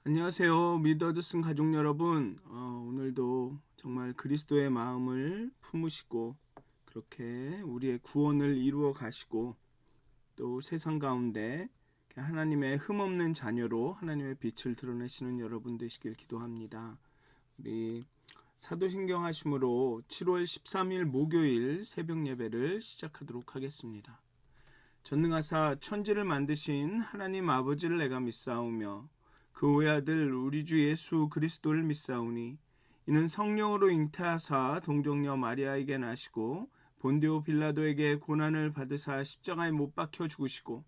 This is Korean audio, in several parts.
안녕하세요. 미더드슨 가족 여러분. 오늘도 정말 그리스도의 마음을 품으시고 그렇게 우리의 구원을 이루어 가시고 또 세상 가운데 하나님의 흠없는 자녀로 하나님의 빛을 드러내시는 여러분 되시길 기도합니다. 우리 사도신경 하심으로 7월 13일 목요일 새벽 예배를 시작하도록 하겠습니다. 전능하사 천지를 만드신 하나님 아버지를 내가 믿사오며 그 외아들 우리 주 예수 그리스도를 믿사오니 이는 성령으로 잉태하사 동정녀 마리아에게 나시고 본디오 빌라도에게 고난을 받으사 십자가에 못 박혀 죽으시고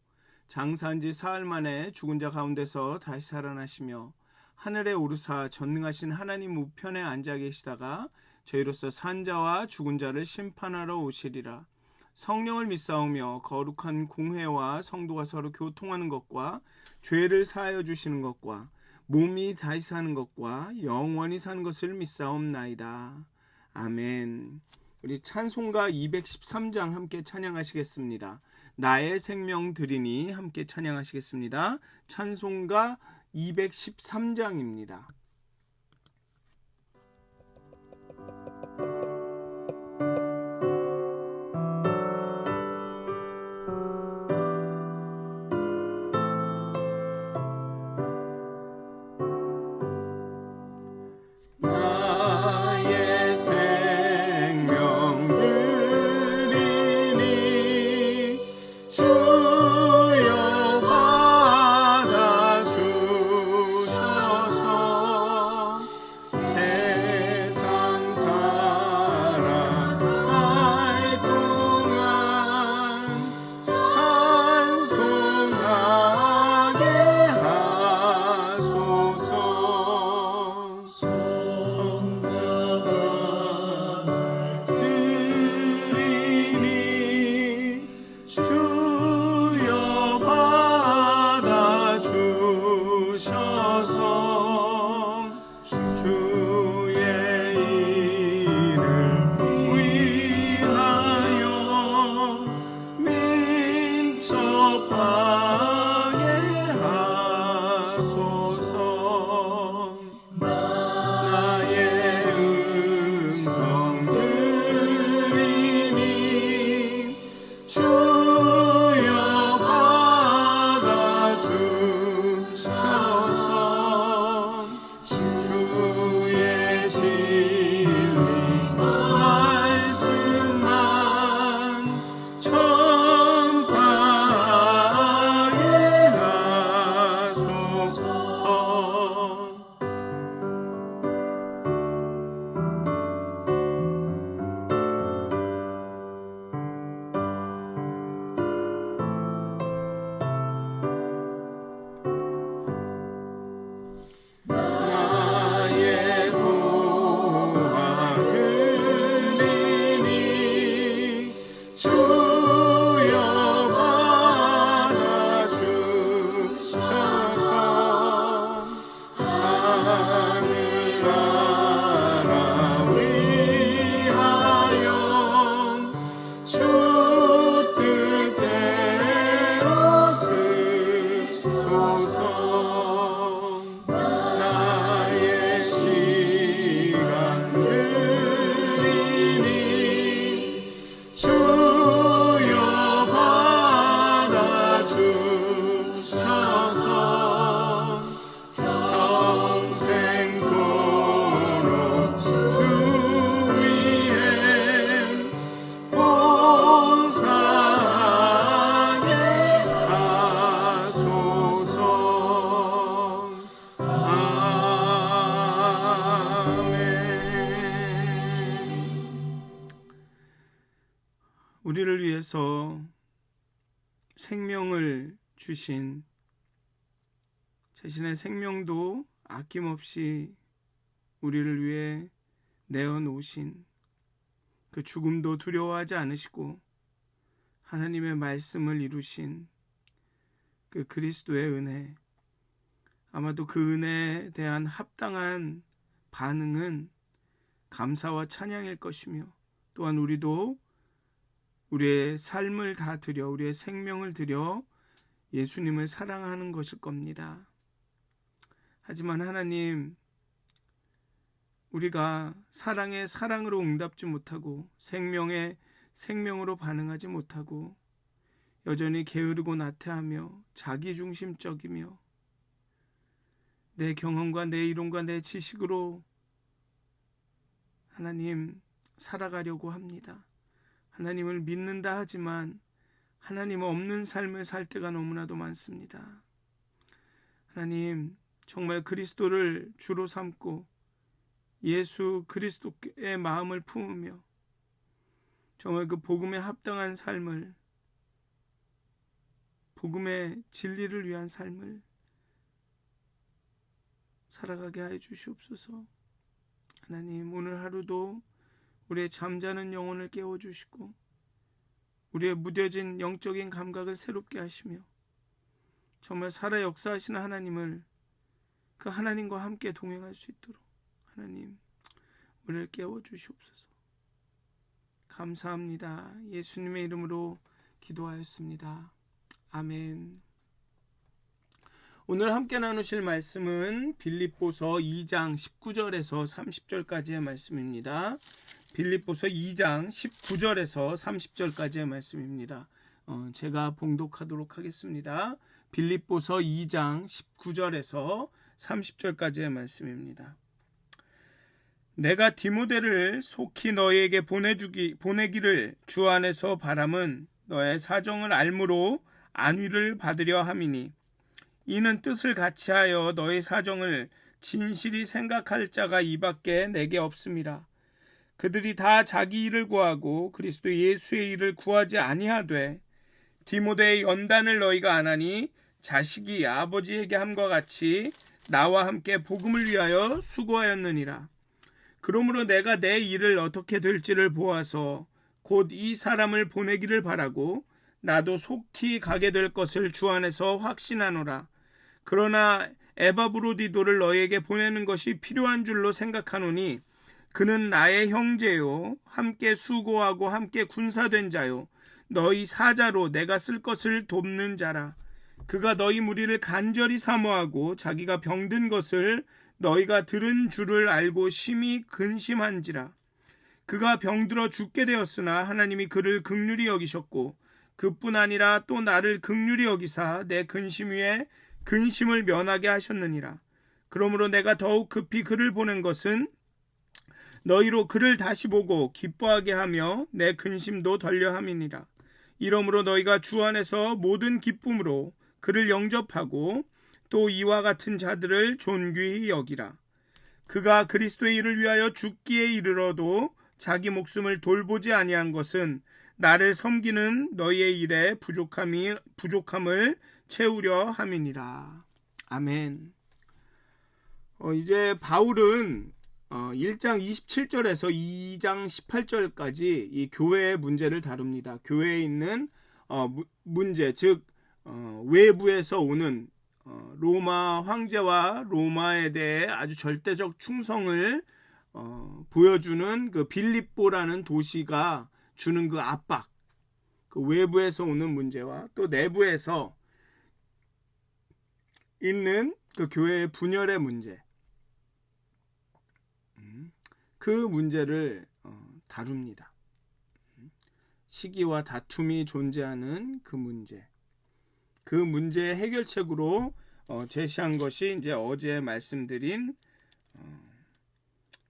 장사한 지 사흘 만에 죽은 자 가운데서 다시 살아나시며 하늘에 오르사 전능하신 하나님 우편에 앉아 계시다가 저희로서 산 자와 죽은 자를 심판하러 오시리라. 성령을 믿사오며 거룩한 공회와 성도가 서로 교통하는 것과 죄를 사하여 주시는 것과 몸이 다시 사는 것과 영원히 사는 것을 믿사옵나이다. 아멘. 우리 찬송가 213장 함께 찬양하시겠습니다. 나의 생명 드리니 함께 찬양하시겠습니다. 찬송가 213장입니다. 우리를 위해서 생명을 주신 자신의 생명도 아낌없이 우리를 위해 내어놓으신 그 죽음도 두려워하지 않으시고 하나님의 말씀을 이루신 그 그리스도의 은혜, 아마도 그 은혜에 대한 합당한 반응은 감사와 찬양일 것이며 또한 우리도 우리의 삶을 다 드려 우리의 생명을 드려 예수님을 사랑하는 것일 겁니다. 하지만 하나님, 우리가 사랑에 사랑으로 응답지 못하고 생명에 생명으로 반응하지 못하고 여전히 게으르고 나태하며 자기중심적이며 내 경험과 내 이론과 내 지식으로 하나님 살아가려고 합니다. 하나님을 믿는다 하지만 하나님 없는 삶을 살 때가 너무나도 많습니다. 하나님, 정말 그리스도를 주로 삼고 예수 그리스도의 마음을 품으며 정말 그 복음에 합당한 삶을, 복음의 진리를 위한 삶을 살아가게 하여 주시옵소서. 하나님, 오늘 하루도 우리의 잠자는 영혼을 깨워주시고 우리의 무뎌진 영적인 감각을 새롭게 하시며 정말 살아 역사하시는 하나님을, 그 하나님과 함께 동행할 수 있도록 하나님 우리를 깨워주시옵소서. 감사합니다. 예수님의 이름으로 기도하였습니다. 아멘. 오늘 함께 나누실 말씀은 빌립보서 2장 19절에서 30절까지의 말씀입니다. 빌립보서 2장 19절에서 30절까지의 말씀입니다. 제가 봉독하도록 하겠습니다. 빌립보서 2장 19절에서 30절까지의 말씀입니다. 내가 디모데를 속히 너희에게 보내기를 주 안에서 바람은 너의 사정을 알므로 안위를 받으려 함이니 이는 뜻을 같이하여 너의 사정을 진실이 생각할 자가 이밖에 내게 없음이라. 그들이 다 자기 일을 구하고 그리스도 예수의 일을 구하지 아니하되 디모데의 연단을 너희가 안하니 자식이 아버지에게 함과 같이 나와 함께 복음을 위하여 수고하였느니라. 그러므로 내가 내 일을 어떻게 될지를 보아서 곧 이 사람을 보내기를 바라고 나도 속히 가게 될 것을 주 안에서 확신하노라. 그러나 에바브로디도를 너희에게 보내는 것이 필요한 줄로 생각하노니 그는 나의 형제요 함께 수고하고 함께 군사된 자요 너희 사자로 내가 쓸 것을 돕는 자라. 그가 너희 무리를 간절히 사모하고 자기가 병든 것을 너희가 들은 줄을 알고 심히 근심한지라. 그가 병들어 죽게 되었으나 하나님이 그를 긍휼히 여기셨고 그뿐 아니라 또 나를 긍휼히 여기사 내 근심 위에 근심을 면하게 하셨느니라. 그러므로 내가 더욱 급히 그를 보낸 것은 너희로 그를 다시 보고 기뻐하게 하며 내 근심도 덜려 함이니라. 이러므로 너희가 주 안에서 모든 기쁨으로 그를 영접하고 또 이와 같은 자들을 존귀히 여기라. 그가 그리스도의 일을 위하여 죽기에 이르러도 자기 목숨을 돌보지 아니한 것은 나를 섬기는 너희의 일에 부족함을 채우려 함이니라. 아멘. 이제 바울은 1장 27절에서 2장 18절까지 이 교회의 문제를 다룹니다. 교회에 있는 문제, 즉 외부에서 오는 로마 황제와 로마에 대해 아주 절대적 충성을 보여주는 그 빌립보라는 도시가 주는 그 압박, 그 외부에서 오는 문제와 또 내부에서 있는 그 교회의 분열의 문제, 그 문제를 다룹니다. 시기와 다툼이 존재하는 그 문제, 그 문제의 해결책으로 제시한 것이 이제 어제 말씀드린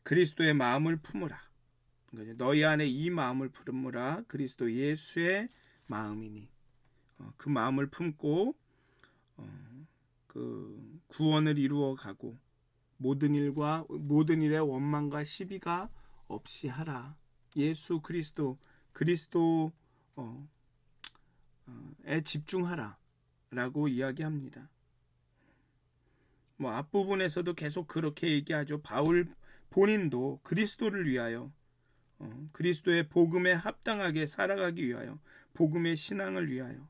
그리스도의 마음을 품으라. 너희 안에 이 마음을 품으라. 그리스도 예수의 마음이니. 그 마음을 품고 그 구원을 이루어 가고 모든 일의 원망과 시비가 없이 하라. 예수 그리스도에 집중하라 라고 이야기합니다. 앞부분에서도 계속 그렇게 얘기하죠. 바울 본인도 그리스도를 위하여 그리스도의 복음에 합당하게 살아가기 위하여 복음의 신앙을 위하여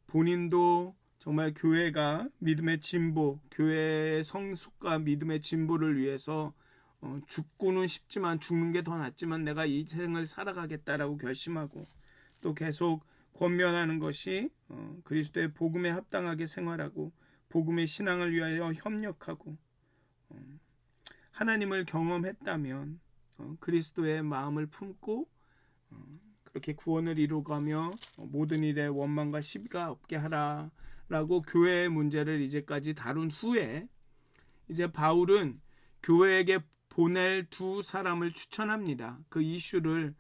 본인도 정말 교회가 믿음의 진보, 교회의 성숙과 믿음의 진보를 위해서 죽고는 싶지만 죽는 게 더 낫지만 내가 이 생을 살아가겠다라고 결심하고 또 계속 권면하는 것이 그리스도의 복음에 합당하게 생활하고 복음의 신앙을 위하여 협력하고 하나님을 경험했다면 그리스도의 마음을 품고 그렇게 구원을 이루가며 모든 일에 원망과 시비가 없게 하라라고 교회의 문제를 이제까지 다룬 후에 이제 바울은 교회에게 보낼 두 사람을 추천합니다. 그 이슈를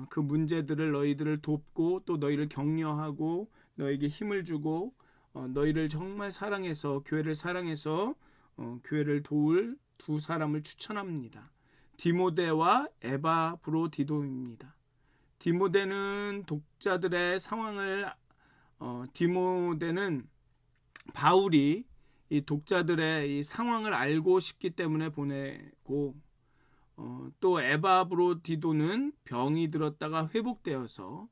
그 문제들을 너희들을 돕고 또 너희를 격려하고 너에게 힘을 주고 너희를 정말 사랑해서 교회를 사랑해서 교회를 도울 두 사람을 추천합니다. 디모데와 에바브로디도입니다. 디모데는 독자들의 상황을 디모데는 바울이 이 독자들의 이 상황을 알고 싶기 때문에 보내고 또 에바브로디도는 병이 들었다가 회복되어서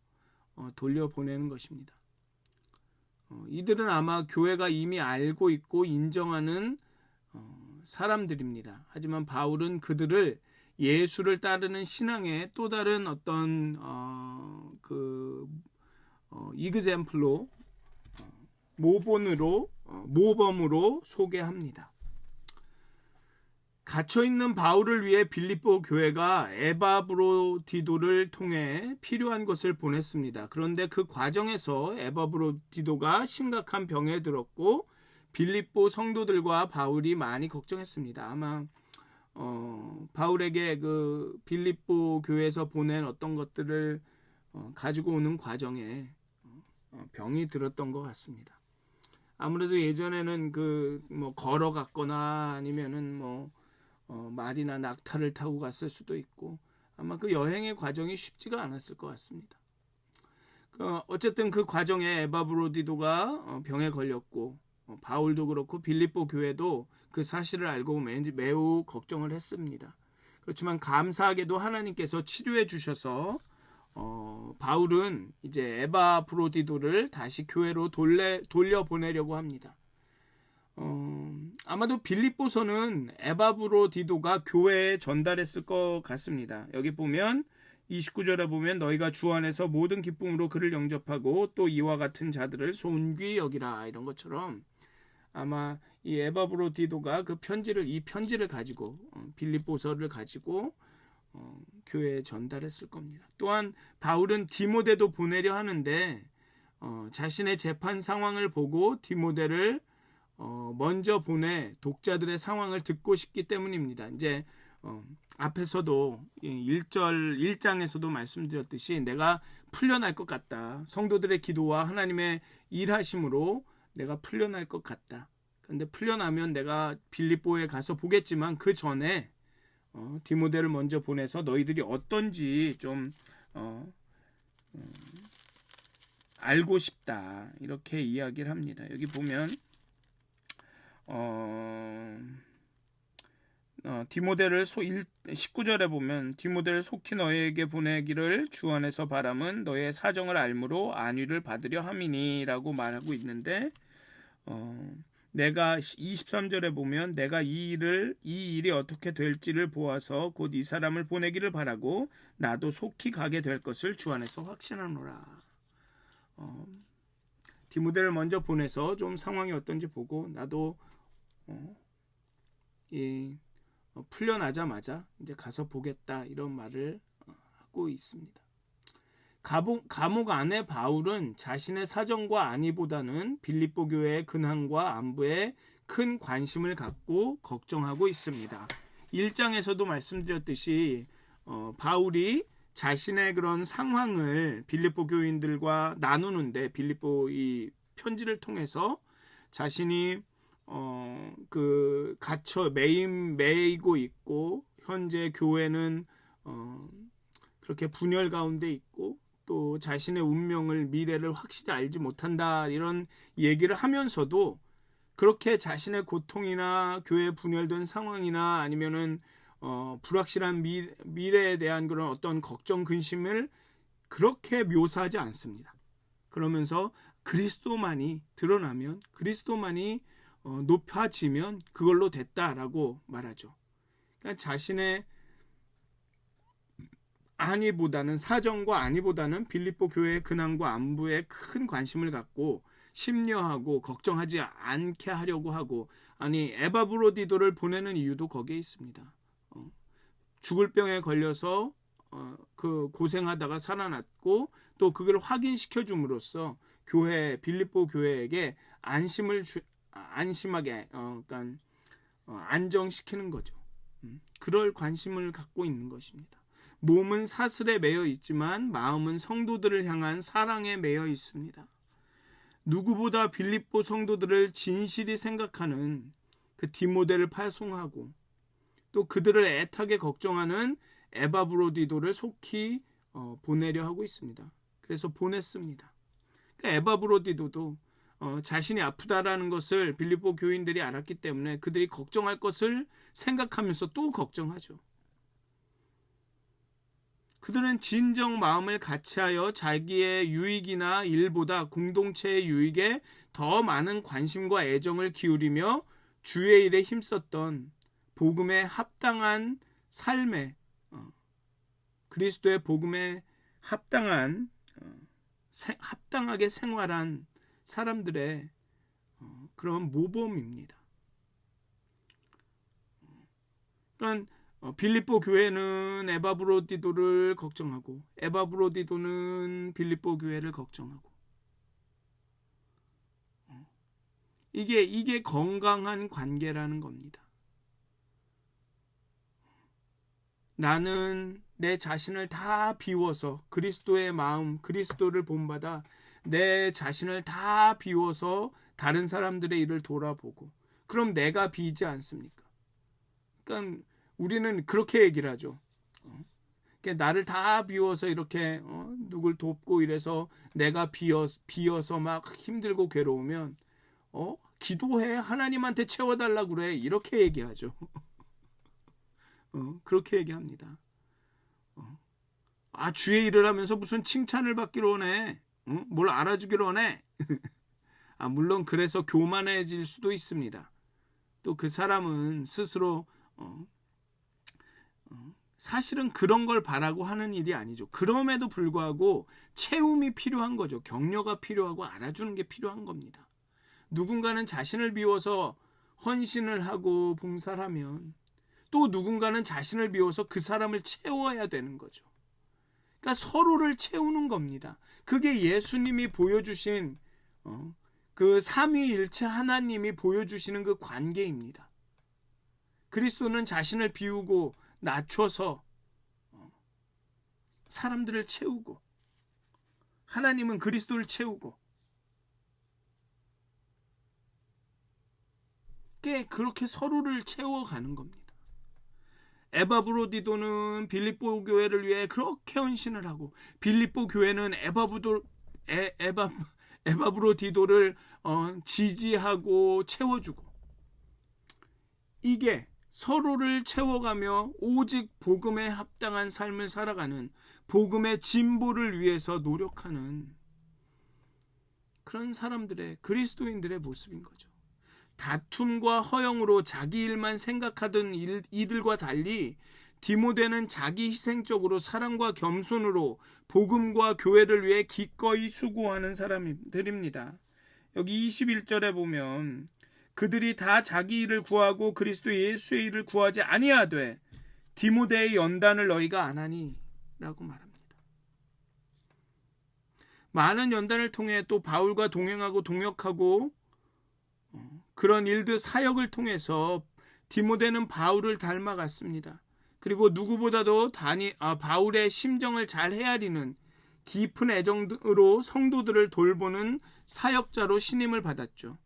돌려보내는 것입니다. 이들은 아마 교회가 이미 알고 있고 인정하는 사람들입니다. 하지만 바울은 그들을 예수를 따르는 신앙의 또 다른 어떤 이그젬플로 모범으로 소개합니다. 갇혀있는 바울을 위해 빌립보 교회가 에바브로디도를 통해 필요한 것을 보냈습니다. 그런데 그 과정에서 에바브로디도가 심각한 병에 들었고 빌립보 성도들과 바울이 많이 걱정했습니다. 아마 바울에게 그 빌립보 교회에서 보낸 어떤 것들을 가지고 오는 과정에 병이 들었던 것 같습니다. 아무래도 예전에는 걸어갔거나 아니면은 말이나 낙타를 타고 갔을 수도 있고 아마 그 여행의 과정이 쉽지가 않았을 것 같습니다. 어쨌든 그 과정에 에바브로디도가 병에 걸렸고 바울도 그렇고 빌립보 교회도 그 사실을 알고 매우 걱정을 했습니다. 그렇지만 감사하게도 하나님께서 치료해 주셔서 바울은 이제 에바브로디도를 다시 교회로 돌려보내려고 합니다. 아마도 빌립보서는 에바브로디도가 교회에 전달했을 것 같습니다. 여기 보면 29절에 보면 너희가 주 안에서 모든 기쁨으로 그를 영접하고 또 이와 같은 자들을 존귀히 여기라 이런 것처럼 아마 이 에바브로디도가 이 편지를 가지고 빌립보서를 가지고 교회에 전달했을 겁니다. 또한 바울은 디모데도 보내려 하는데 자신의 재판 상황을 보고 디모데를 먼저 보내 독자들의 상황을 듣고 싶기 때문입니다. 이제 앞에서도 1장에서도 말씀드렸듯이 내가 풀려날 것 같다. 성도들의 기도와 하나님의 일하심으로 내가 풀려날 것 같다. 그런데 풀려나면 내가 빌립보에 가서 보겠지만 그 전에 디모데를 먼저 보내서 너희들이 어떤지 좀 알고 싶다. 이렇게 이야기를 합니다. 여기 보면 디모데를 19절에 보면 디모데를 속히 너희에게 보내기를 주 안에서 바람은 너의 사정을 알므로 안위를 받으려 함이니라고 말하고 있는데 내가 23절에 보면 내가 이 일이 어떻게 될지를 보아서 곧 이 사람을 보내기를 바라고 나도 속히 가게 될 것을 주 안에서 확신하노라. 디모데를 먼저 보내서 좀 상황이 어떤지 보고 나도 풀려나자마자 이제 가서 보겠다 이런 말을 하고 있습니다. 감옥 안에 바울은 자신의 사정과 안위보다는 빌립보 교회의 근황과 안부에 큰 관심을 갖고 걱정하고 있습니다. 1장에서도 말씀드렸듯이 바울이 자신의 그런 상황을 빌립보 교인들과 나누는데 빌립보 이 편지를 통해서 자신이 갇혀 매이고 있고 현재 교회는 그렇게 분열 가운데 있고 또 자신의 운명을 미래를 확실히 알지 못한다 이런 얘기를 하면서도 그렇게 자신의 고통이나 교회 분열된 상황이나 아니면은 불확실한 미래에 대한 그런 어떤 걱정 근심을 그렇게 묘사하지 않습니다. 그러면서 그리스도만이 드러나면 그리스도만이 높아지면 그걸로 됐다라고 말하죠. 그러니까 자신의 사정과 안위보다는 빌립보 교회의 근황과 안부에 큰 관심을 갖고 심려하고 걱정하지 않게 하려고 하고, 에바브로디도를 보내는 이유도 거기에 있습니다. 죽을 병에 걸려서 그 고생하다가 살아났고, 또 그걸 확인시켜 줌으로써 빌립보 교회에게 안심하게 그러니까 안정시키는 거죠. 그럴 관심을 갖고 있는 것입니다. 몸은 사슬에 매여 있지만 마음은 성도들을 향한 사랑에 매여 있습니다. 누구보다 빌립보 성도들을 진실이 생각하는 그 디모데를 파송하고, 또 그들을 애타게 걱정하는 에바브로디도를 속히 보내려 하고 있습니다. 그래서 보냈습니다. 그러니까 에바브로디도도 자신이 아프다라는 것을 빌립보 교인들이 알았기 때문에 그들이 걱정할 것을 생각하면서 또 걱정하죠. 그들은 진정 마음을 같이하여 자기의 유익이나 일보다 공동체의 유익에 더 많은 관심과 애정을 기울이며 주의 일에 힘썼던 복음에 합당한 삶에, 그리스도의 복음에 합당하게 생활한 사람들의 그런 모범입니다. 그러니까 빌립보 교회는 에바브로디도를 걱정하고, 에바브로디도는 빌립보 교회를 걱정하고, 이게 건강한 관계라는 겁니다. 나는 내 자신을 다 비워서 그리스도의 마음, 그리스도를 본받아 내 자신을 다 비워서 다른 사람들의 일을 돌아보고, 그럼 내가 비지 않습니까? 그러니까 우리는 그렇게 얘기를 하죠. 나를 다 비워서 이렇게 누굴 돕고 이래서 내가 비어서 막 힘들고 괴로우면 기도해, 하나님한테 채워달라고 그래, 이렇게 얘기하죠. 그렇게 얘기합니다. 주의 일을 하면서 무슨 칭찬을 받기로 하네, 뭘 알아주기로 하네. 물론 그래서 교만해질 수도 있습니다. 또 그 사람은 스스로 사실은 그런 걸 바라고 하는 일이 아니죠. 그럼에도 불구하고 채움이 필요한 거죠. 격려가 필요하고 알아주는 게 필요한 겁니다. 누군가는 자신을 비워서 헌신을 하고 봉사를 하면, 또 누군가는 자신을 비워서 그 사람을 채워야 되는 거죠. 그러니까 서로를 채우는 겁니다. 그게 예수님이 보여주신 그 삼위일체 하나님이 보여주시는 그 관계입니다. 그리스도는 자신을 비우고 낮춰서 사람들을 채우고, 하나님은 그리스도를 채우고, 그렇게 서로를 채워가는 겁니다. 에바브로디도는 빌립보 교회를 위해 그렇게 헌신을 하고, 빌립보 교회는 에바브로디도를 지지하고 채워주고, 이게 서로를 채워가며 오직 복음에 합당한 삶을 살아가는, 복음의 진보를 위해서 노력하는 그런 사람들의, 그리스도인들의 모습인 거죠. 다툼과 허영으로 자기 일만 생각하던 이들과 달리 디모데는 자기 희생적으로 사랑과 겸손으로 복음과 교회를 위해 기꺼이 수고하는 사람들입니다. 여기 21절에 보면 그들이 다 자기 일을 구하고 그리스도 예수의 일을 구하지 아니하되 디모데의 연단을 너희가 안 하니 라고 말합니다. 많은 연단을 통해 또 바울과 동행하고 동역하고 그런 일들, 사역을 통해서 디모데는 바울을 닮아갔습니다. 그리고 누구보다도 바울의 심정을 잘 헤아리는 깊은 애정으로 성도들을 돌보는 사역자로 신임을 받았죠.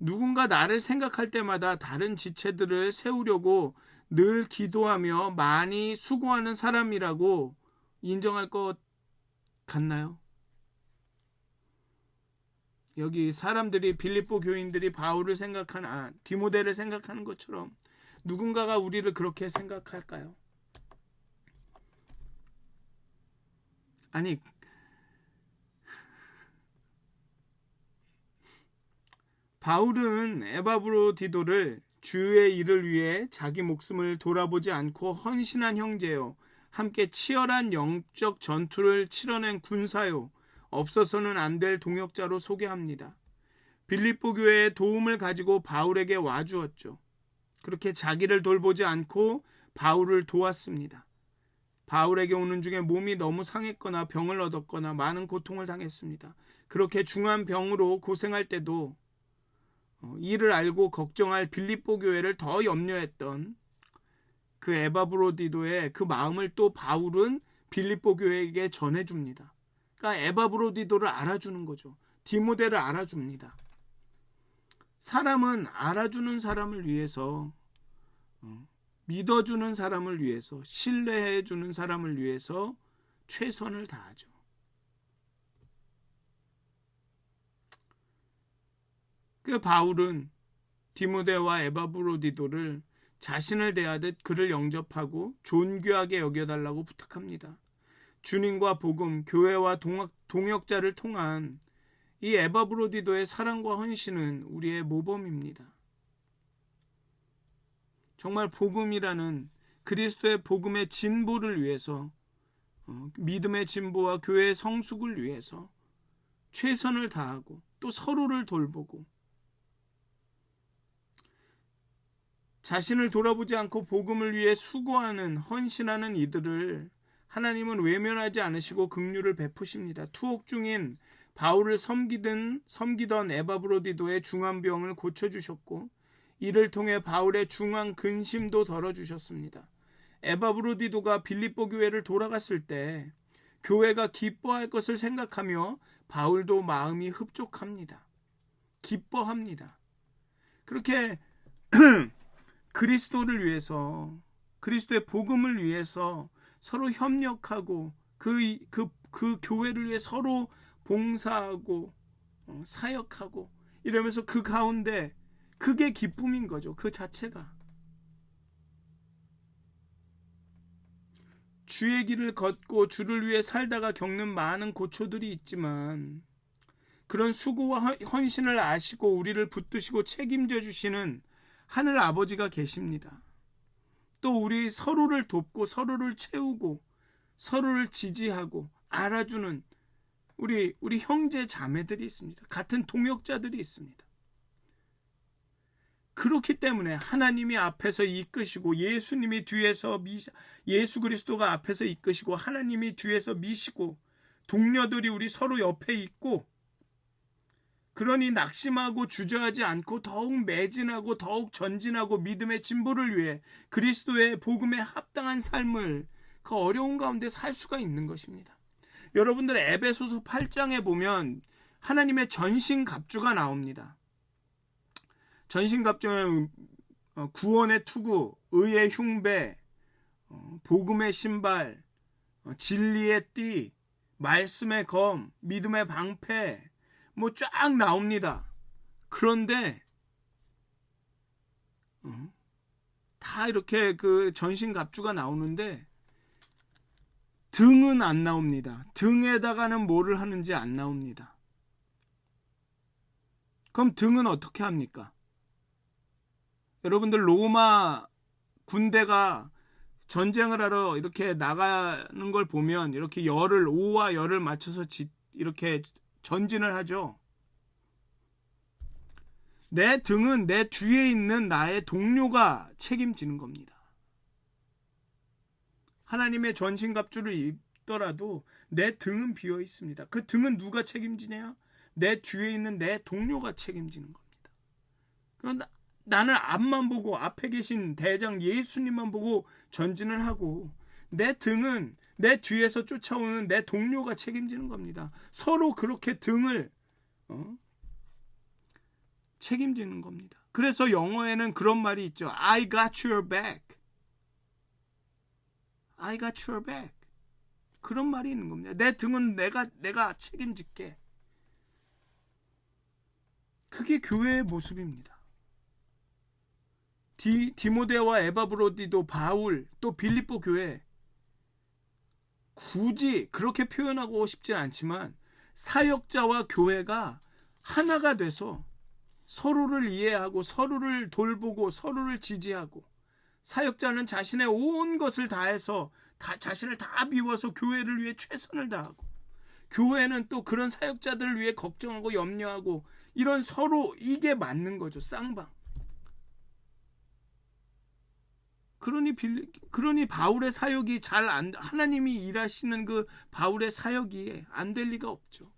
누군가 나를 생각할 때마다 다른 지체들을 세우려고 늘 기도하며 많이 수고하는 사람이라고 인정할 것 같나요? 여기 사람들이, 빌립보 교인들이 바울을 디모데를 생각하는 것처럼 누군가가 우리를 그렇게 생각할까요? 바울은 에바브로디도를 주의 일을 위해 자기 목숨을 돌아보지 않고 헌신한 형제요, 함께 치열한 영적 전투를 치러낸 군사요, 없어서는 안 될 동역자로 소개합니다. 빌립보 교회의 도움을 가지고 바울에게 와주었죠. 그렇게 자기를 돌보지 않고 바울을 도왔습니다. 바울에게 오는 중에 몸이 너무 상했거나 병을 얻었거나 많은 고통을 당했습니다. 그렇게 중한 병으로 고생할 때도 이를 알고 걱정할 빌립보 교회를 더 염려했던 그 에바브로디도의 그 마음을 또 바울은 빌립보 교회에게 전해줍니다. 그러니까 에바브로디도를 알아주는 거죠. 디모데를 알아줍니다. 사람은 알아주는 사람을 위해서, 믿어주는 사람을 위해서, 신뢰해주는 사람을 위해서 최선을 다하죠. 그 바울은 디모데와 에바브로디도를 자신을 대하듯 그를 영접하고 존귀하게 여겨달라고 부탁합니다. 주님과 복음, 교회와 동역자를 통한 이 에바브로디도의 사랑과 헌신은 우리의 모범입니다. 정말 복음이라는 그리스도의 복음의 진보를 위해서, 믿음의 진보와 교회의 성숙을 위해서 최선을 다하고 또 서로를 돌보고, 자신을 돌아보지 않고 복음을 위해 수고하는, 헌신하는 이들을 하나님은 외면하지 않으시고 긍휼을 베푸십니다. 투옥 중인 바울을 섬기던 에바브로디도의 중환병을 고쳐주셨고, 이를 통해 바울의 중환 근심도 덜어주셨습니다. 에바브로디도가 빌립보 교회를 돌아갔을 때 교회가 기뻐할 것을 생각하며 바울도 마음이 흡족합니다. 기뻐합니다. 그렇게 그리스도를 위해서, 그리스도의 복음을 위해서 서로 협력하고 그 교회를 위해 서로 봉사하고 사역하고 이러면서 그 가운데 그게 기쁨인 거죠. 그 자체가. 주의 길을 걷고 주를 위해 살다가 겪는 많은 고초들이 있지만, 그런 수고와 헌신을 아시고 우리를 붙드시고 책임져 주시는 하늘 아버지가 계십니다. 또 우리 서로를 돕고 서로를 채우고 서로를 지지하고 알아주는 우리 형제 자매들이 있습니다. 같은 동역자들이 있습니다. 그렇기 때문에 하나님이 앞에서 이끄시고 예수님이 뒤에서 예수 그리스도가 앞에서 이끄시고 하나님이 뒤에서 미시고 동료들이 우리 서로 옆에 있고, 그러니 낙심하고 주저하지 않고 더욱 매진하고 더욱 전진하고 믿음의 진보를 위해 그리스도의 복음에 합당한 삶을 그 어려운 가운데 살 수가 있는 것입니다. 여러분들 에베소서 8장에 보면 하나님의 전신갑주가 나옵니다. 전신갑주는 구원의 투구, 의의 흉배, 복음의 신발, 진리의 띠, 말씀의 검, 믿음의 방패, 뭐 쫙 나옵니다. 그런데 다 이렇게 그 전신갑주가 나오는데 등은 안 나옵니다. 등에다가는 뭐를 하는지 안 나옵니다. 그럼 등은 어떻게 합니까? 여러분들 로마 군대가 전쟁을 하러 이렇게 나가는 걸 보면 이렇게 오와 열을 맞춰서 이렇게 전진을 하죠. 내 등은 내 뒤에 있는 나의 동료가 책임지는 겁니다. 하나님의 전신갑주를 입더라도 내 등은 비어 있습니다. 그 등은 누가 책임지냐? 내 뒤에 있는 내 동료가 책임지는 겁니다. 그런데 나는 앞만 보고 앞에 계신 대장 예수님만 보고 전진을 하고, 내 등은 내 뒤에서 쫓아오는 내 동료가 책임지는 겁니다. 서로 그렇게 등을 책임지는 겁니다. 그래서 영어에는 그런 말이 있죠. I got your back. I got your back. 그런 말이 있는 겁니다. 내 등은 내가 책임질게. 그게 교회의 모습입니다. 디모데와 에바브로디도, 바울, 또 빌립보 교회, 굳이 그렇게 표현하고 싶진 않지만 사역자와 교회가 하나가 돼서 서로를 이해하고 서로를 돌보고 서로를 지지하고, 사역자는 자신의 온 것을 다해서 자신을 다 비워서 교회를 위해 최선을 다하고, 교회는 또 그런 사역자들을 위해 걱정하고 염려하고, 이런 서로 이게 맞는 거죠. 쌍방. 그러니 바울의 사역이 하나님이 일하시는 그 바울의 사역이 안 될 리가 없죠.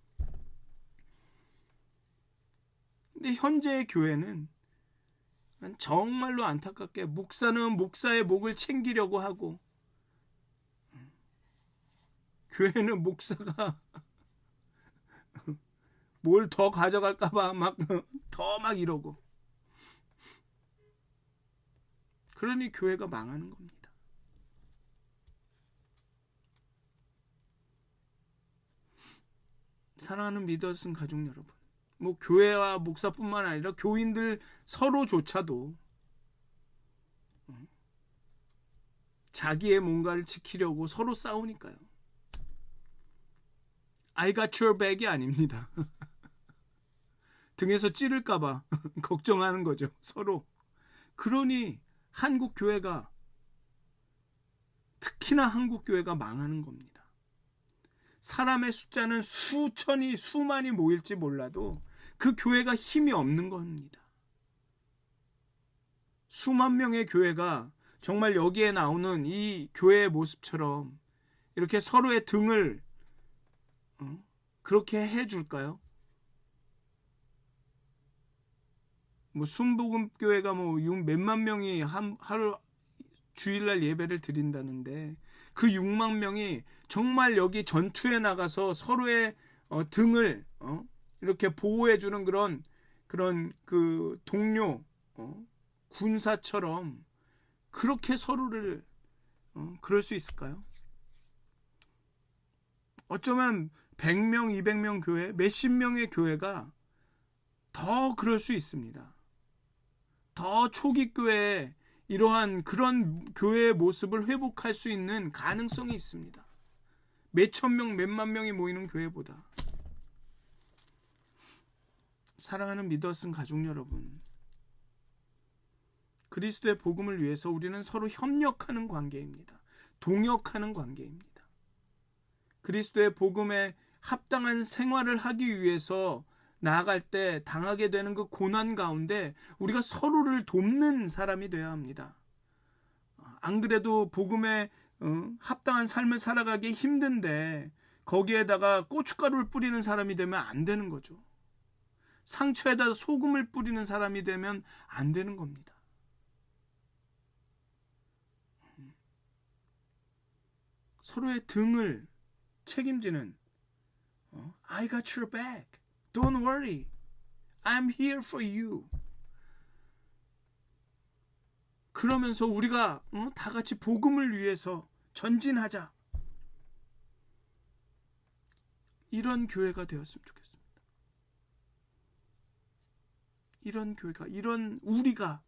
근데 현재의 교회는 정말로 안타깝게 목사는 목사의 목을 챙기려고 하고, 교회는 목사가 뭘 더 가져갈까봐 더 막 이러고, 그러니 교회가 망하는 겁니다. 사랑하는 믿었은 가족 여러분, 교회와 목사뿐만 아니라 교인들 서로조차도 자기의 뭔가를 지키려고 서로 싸우니까요. I got your back이 아닙니다. 등에서 찌를까봐 걱정하는 거죠, 서로. 그러니 한국 교회가, 특히나 한국 교회가 망하는 겁니다. 사람의 숫자는 수천이 수만이 모일지 몰라도 그 교회가 힘이 없는 겁니다. 수만 명의 교회가 정말 여기에 나오는 이 교회의 모습처럼 이렇게 서로의 등을 그렇게 해줄까요? 순복음교회가 몇만 명이 하루 주일날 예배를 드린다는데, 그 6만 명이 정말 여기 전투에 나가서 서로의 등을 이렇게 보호해주는 그런 그 동료, 군사처럼 그렇게 서로를 그럴 수 있을까요? 어쩌면 100명, 200명 교회, 몇십 명의 교회가 더 그럴 수 있습니다. 더 초기 교회에 이러한 그런 교회의 모습을 회복할 수 있는 가능성이 있습니다. 몇천 명, 몇만 명이 모이는 교회보다. 사랑하는 믿었은 가족 여러분, 그리스도의 복음을 위해서 우리는 서로 협력하는 관계입니다. 동역하는 관계입니다. 그리스도의 복음에 합당한 생활을 하기 위해서 나아갈 때 당하게 되는 그 고난 가운데 우리가 서로를 돕는 사람이 되어야 합니다. 안 그래도 복음에 합당한 삶을 살아가기 힘든데 거기에다가 고춧가루를 뿌리는 사람이 되면 안 되는 거죠. 상처에다 소금을 뿌리는 사람이 되면 안 되는 겁니다. 서로의 등을 책임지는 I got your back. Don't worry. I'm here for you. 그러면서 우리가 다 같이 복음을 위해서 전진하자. 이런 교회가 되었으면 좋겠습니다. 이런 교회가, 이런 우리가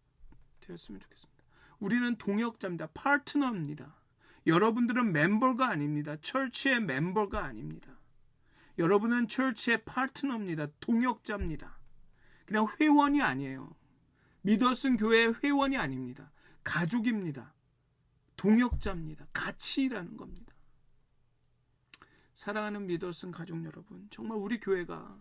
되었으면 좋겠습니다. 우리는 동역자입니다. 파트너입니다. 여러분들은 멤버가 아닙니다. 처치의 멤버가 아닙니다. 여러분은 처치의 파트너입니다. 동역자입니다. 그냥 회원이 아니에요. 믿었은 교회의 회원이 아닙니다. 가족입니다. 동역자입니다. 같이 일하는 겁니다. 사랑하는 믿었은 가족 여러분, 정말 우리 교회가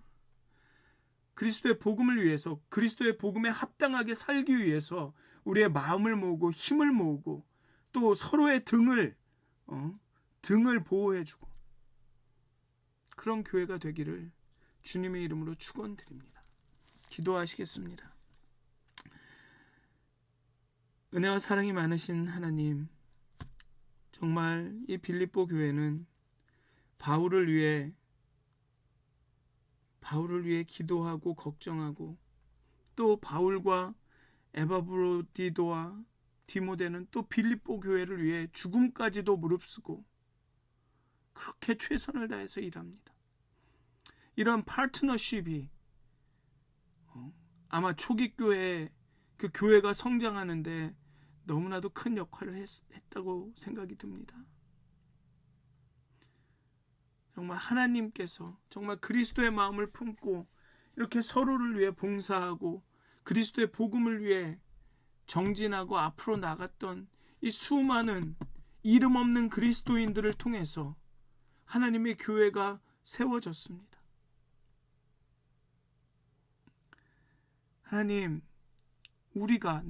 그리스도의 복음을 위해서, 그리스도의 복음에 합당하게 살기 위해서 우리의 마음을 모으고 힘을 모으고 또 서로의 등을 보호해주고 그런 교회가 되기를 주님의 이름으로 축원드립니다. 기도하시겠습니다. 은혜와 사랑이 많으신 하나님, 정말 이 빌립보 교회는 바울을 위해 기도하고 걱정하고, 또 바울과 에바브로디도와 디모데는 또 빌립보 교회를 위해 죽음까지도 무릅쓰고 그렇게 최선을 다해서 일합니다. 이런 파트너십이 아마 초기 교회에 그 교회가 성장하는데 너무나도 큰 역할을 했다고 생각이 듭니다. 정말 하나님께서 정말 그리스도의 마음을 품고 이렇게 서로를 위해 봉사하고 그리스도의 복음을 위해 정진하고 앞으로 나갔던 이 수많은 이름 없는 그리스도인들을 통해서 하나님의 교회가 세워졌습니다. 하나님, 우리가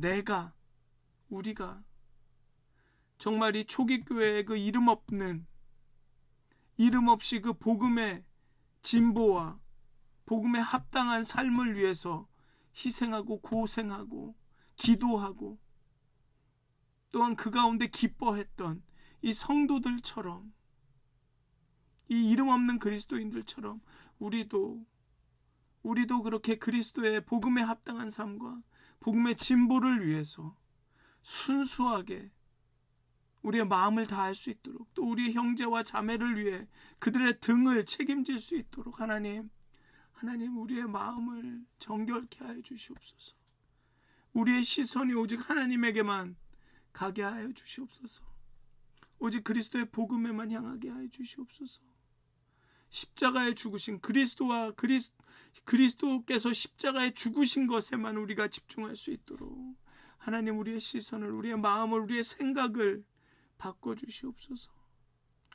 정말 이 초기 교회의 그 이름 없이 그 복음의 진보와 복음에 합당한 삶을 위해서 희생하고 고생하고 기도하고 또한 그 가운데 기뻐했던 이 성도들처럼, 이 이름 없는 그리스도인들처럼 우리도 그렇게 그리스도의 복음에 합당한 삶과 복음의 진보를 위해서 순수하게 우리의 마음을 다할 수 있도록, 또 우리의 형제와 자매를 위해 그들의 등을 책임질 수 있도록 하나님 우리의 마음을 정결케 하여 주시옵소서. 우리의 시선이 오직 하나님에게만 가게 하여 주시옵소서. 오직 그리스도의 복음에만 향하게 하여 주시옵소서. 십자가에 죽으신 그리스도께서 십자가에 죽으신 것에만 우리가 집중할 수 있도록 하나님, 우리의 시선을, 우리의 마음을, 우리의 생각을 바꿔주시옵소서.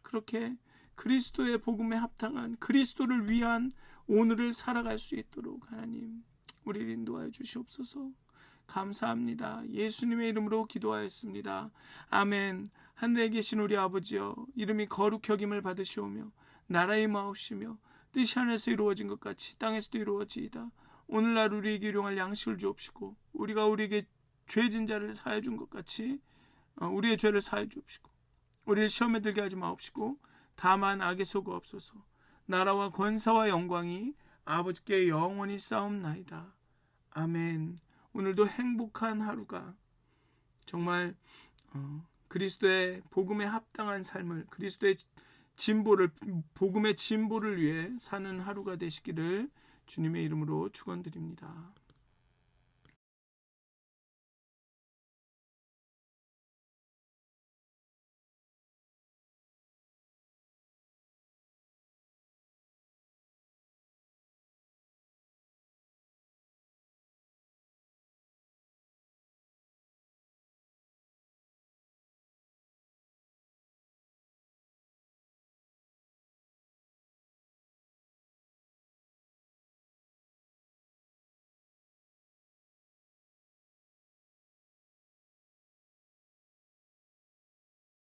그렇게 그리스도의 복음에 합당한, 그리스도를 위한 오늘을 살아갈 수 있도록 하나님 우리를 인도하여 주시옵소서. 감사합니다. 예수님의 이름으로 기도하였습니다. 아멘. 하늘에 계신 우리 아버지여, 이름이 거룩히 여김을 받으시오며 나라의 마옵시며 뜻이 하늘에서 이루어진 것 같이 땅에서도 이루어지이다. 오늘날 우리에게 일용할 양식을 주옵시고 우리가 우리에게 죄진 자를 사하여 준 것 같이 우리의 죄를 사하여 주옵시고 우리를 시험에 들게 하지 마옵시고 다만 악에 속아옵소서. 나라와 권사와 영광이 아버지께 영원히 싸움나이다. 아멘. 오늘도 행복한 하루가 정말 그리스도의 복음에 합당한 삶을, 그리스도의 복음의 진보를 위해 사는 하루가 되시기를 주님의 이름으로 축원드립니다.